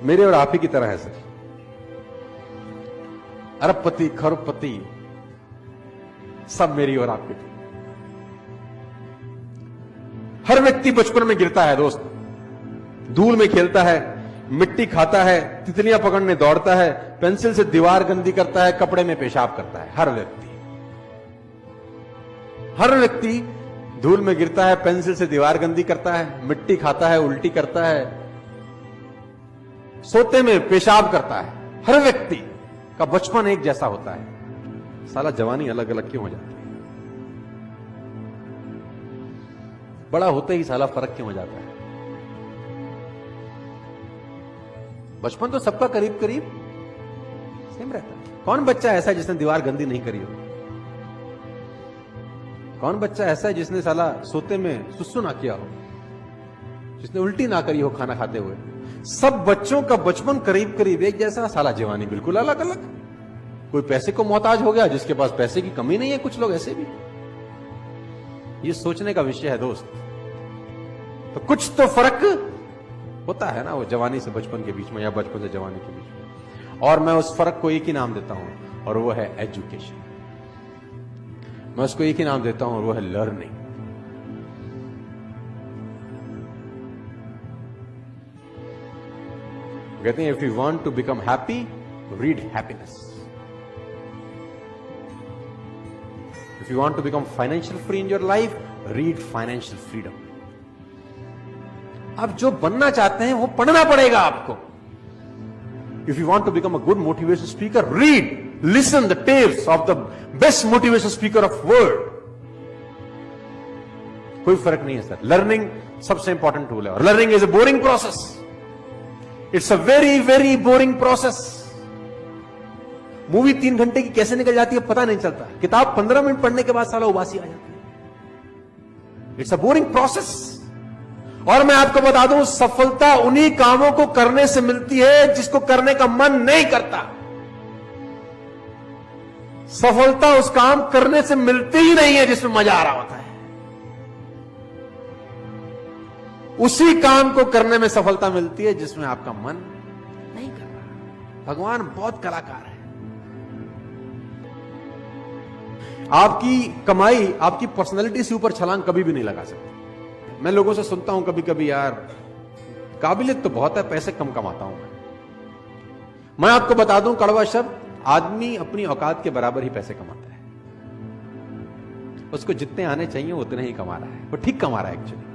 मेरे और आप ही की तरह है सर। अरबपति खरबपति सब मेरी और आपकी। हर व्यक्ति बचपन में गिरता है दोस्त, धूल में खेलता है, मिट्टी खाता है, तितलियां पकड़ने दौड़ता है, पेंसिल से दीवार गंदी करता है, कपड़े में पेशाब करता है। हर व्यक्ति धूल में गिरता है, पेंसिल से दीवार गंदी करता है, मिट्टी खाता है, उल्टी करता है, सोते में पेशाब करता है। हर व्यक्ति का बचपन एक जैसा होता है, साला जवानी अलग अलग क्यों हो जाती है? बड़ा होते ही साला फर्क क्यों हो जाता है? बचपन तो सबका करीब करीब सेम रहता है। कौन बच्चा ऐसा है जिसने दीवार गंदी नहीं करी हो? कौन बच्चा ऐसा है जिसने साला सोते में सुसु ना किया हो, जिसने उल्टी ना करी हो खाना खाते हुए? सब बच्चों का बचपन करीब करीब एक जैसा, साला जवानी बिल्कुल अलग अलग। कोई पैसे को मोहताज हो गया, जिसके पास पैसे की कमी नहीं है, कुछ लोग ऐसे भी। ये सोचने का विषय है दोस्त। तो कुछ तो फर्क होता है ना वो जवानी से बचपन के बीच में, या बचपन से जवानी के बीच में। और मैं उस फर्क को एक ही नाम देता हूं, और वो है एजुकेशन। मैं उसको एक ही नाम देता हूं, और वो है लर्निंग। कहते हैं, if you want to become happy, read happiness. If you want to become financial free in your life, read financial freedom. आप जो बनना चाहते हैं वो पढ़ना पड़ेगा आपको। If you want to become a good motivation speaker, read, listen the tales of the best motivation speaker of world. कोई फर्क नहीं है सर। लर्निंग सबसे इंपॉर्टेंट टूल है, और learning is a boring process. It's a very very boring process. Movie 3 घंटे की कैसे निकल जाती है पता नहीं चलता। किताब 15 मिनट पढ़ने के बाद साला उबासी आ जाती है। It's a boring process. और मैं आपको बता दूं, सफलता उन्हीं कामों को करने से मिलती है जिसको करने का मन नहीं करता। सफलता उस काम करने से मिलती ही नहीं है जिसमें मजा आ रहा होता है। उसी काम को करने में सफलता मिलती है जिसमें आपका मन नहीं कर रहा। भगवान बहुत कलाकार है। आपकी कमाई आपकी पर्सनैलिटी से ऊपर छलांग कभी भी नहीं लगा सकती। मैं लोगों से सुनता हूं कभी कभी, यार काबिलियत तो बहुत है, पैसे कम कमाता हूं मैं आपको बता दूं कड़वा शब्द, आदमी अपनी औकात के बराबर ही पैसे कमाता है। उसको जितने आने चाहिए उतने ही कमा रहा है, वो ठीक कमा रहा है एक्चुअली।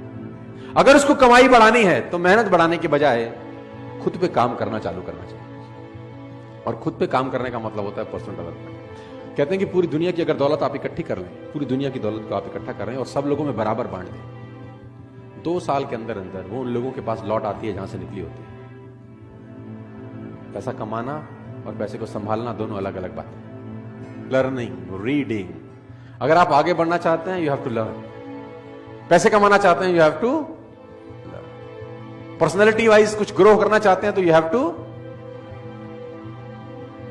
अगर उसको कमाई बढ़ानी है तो मेहनत बढ़ाने के बजाय खुद पे काम करना चालू करना चाहिए। और खुद पे काम करने का मतलब होता है पर्सनल डेवलपमेंट। कहते हैं कि पूरी दुनिया की अगर दौलत आप इकट्ठी कर लें, पूरी दुनिया की दौलत को आप इकट्ठा कर रहे हैं और सब लोगों में बराबर बांट दें, 2 साल के अंदर अंदर वो उन लोगों के पास लौट आती है जहां से निकली होती है। पैसा कमाना और पैसे को संभालना दोनों अलग अलग बातें। Learning, reading. अगर आप आगे बढ़ना चाहते हैं, यू हैव टू लर्न। पैसे कमाना चाहते हैं, you have to learn. Personality wise कुछ ग्रो करना चाहते हैं तो यू हैव टू।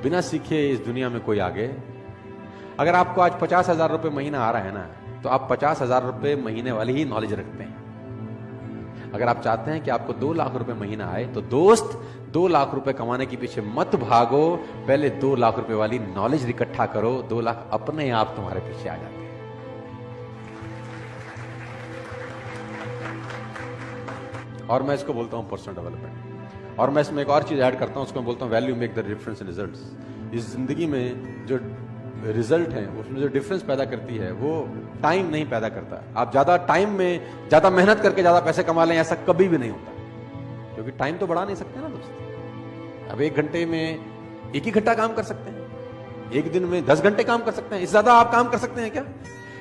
बिना सीखे इस दुनिया में कोई आगे। अगर आपको आज 50,000 रुपए महीना आ रहा है ना, तो आप 50,000 रुपए महीने वाली ही नॉलेज रखते हैं। अगर आप चाहते हैं कि आपको 2 लाख रुपए महीना आए, तो दोस्त 2 लाख रुपए कमाने के पीछे मत भागो, पहले 2 लाख रुपए वाली नॉलेज इकट्ठा करो। 2 लाख अपने आप तुम्हारे पीछे आ जाते हैं। और मैं इसको बोलता हूं पर्सनल डेवलपमेंट। और मैं इसमें एक और चीज ऐड करता हूं, उसको मैं बोलता हूं value make the difference in results. इस जिंदगी में जो रिजल्ट है, उसमें जो डिफरेंस पैदा करती है, वो टाइम नहीं पैदा करता। आप ज्यादा टाइम में ज्यादा मेहनत करके ज्यादा पैसे कमा लें, ऐसा कभी भी नहीं होता, क्योंकि टाइम तो बढ़ा नहीं सकते ना दोस्त। अब 1 घंटे में 1 ही घंटा काम कर सकते हैं, 1 दिन में 10 घंटे काम कर सकते हैं। इससे ज्यादा आप काम कर सकते हैं क्या?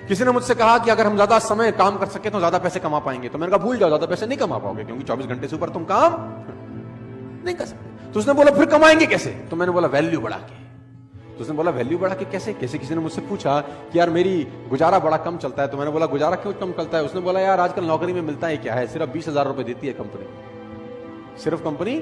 किसी ने मुझसे कहा कि अगर हम ज्यादा समय काम कर सके तो ज्यादा पैसे कमा पाएंगे। तो मैंने कहा भूल जाओ, ज्यादा पैसे नहीं कमा पाओगे, क्योंकि 24 घंटे से ऊपर तुम काम नहीं कर सकते। तो उसने बोला फिर कमाएंगे कैसे? तो मैंने बोला वैल्यू बढ़ा के। तो उसने बोला वैल्यू बढ़ा के कैसे? किसी ने मुझसे पूछा कि यार मेरी गुजारा बड़ा कम चलता है। तो मैंने बोला गुजारा क्यों कम चलता है? उसने बोला यार आजकल नौकरी में मिलता है क्या है, सिर्फ 20,000 रुपए देती है कंपनी। सिर्फ कंपनी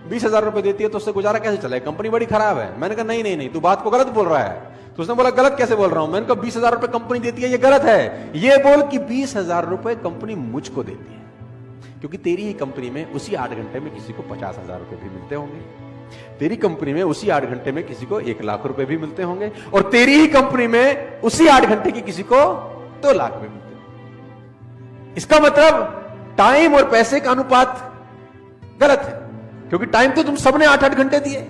20,000 रुपए देती है, तो उससे गुजारा कैसे चले? कंपनी बड़ी खराब है। मैंने कहा नहीं, तू बात को गलत बोल रहा है। तो उसने बोला गलत कैसे बोल रहा हूं? मैंने कहा 20,000 रुपए कंपनी देती है, ये गलत है। ये बोल कि 20,000 रुपए कंपनी मुझको देती है। क्योंकि तेरी ही कंपनी में उसी 8 घंटे में किसी को 50,000 रुपए भी मिलते होंगे, तेरी कंपनी में उसी 8 घंटे में किसी को 1 लाख रुपए भी मिलते होंगे, और तेरी ही कंपनी में उसी 8 घंटे की किसी को 2 लाख रुपए मिलते होंगे। इसका मतलब टाइम और पैसे का अनुपात गलत है, क्योंकि टाइम तो तुम सबने 8-8 घंटे दिए,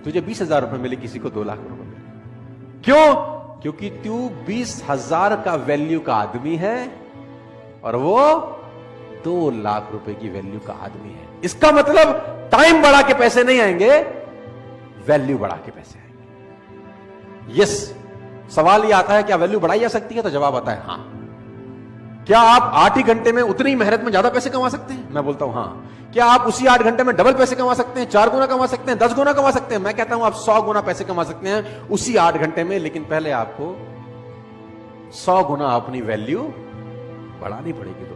तुझे 20,000 रुपए मिले, किसी को 2 लाख रुपए मिले। क्यों? क्योंकि तू 20,000 का वैल्यू का आदमी है और वो 2 लाख रुपए की वैल्यू का आदमी है। इसका मतलब टाइम बढ़ा के पैसे नहीं आएंगे, वैल्यू बढ़ा के पैसे आएंगे। यस, सवाल यह आता है क्या वैल्यू बढ़ाई जा सकती है? तो जवाब आता है हां। क्या आप 8 ही घंटे में उतनी मेहनत में ज्यादा पैसे कमा सकते हैं? मैं बोलता हूं हां। क्या आप उसी 8 घंटे में डबल पैसे कमा सकते हैं, 4 गुना कमा सकते हैं, 10 गुना कमा सकते हैं? मैं कहता हूं आप 100 गुना पैसे कमा सकते हैं उसी 8 घंटे में, लेकिन पहले आपको 100 गुना अपनी वैल्यू बढ़ानी पड़ेगी।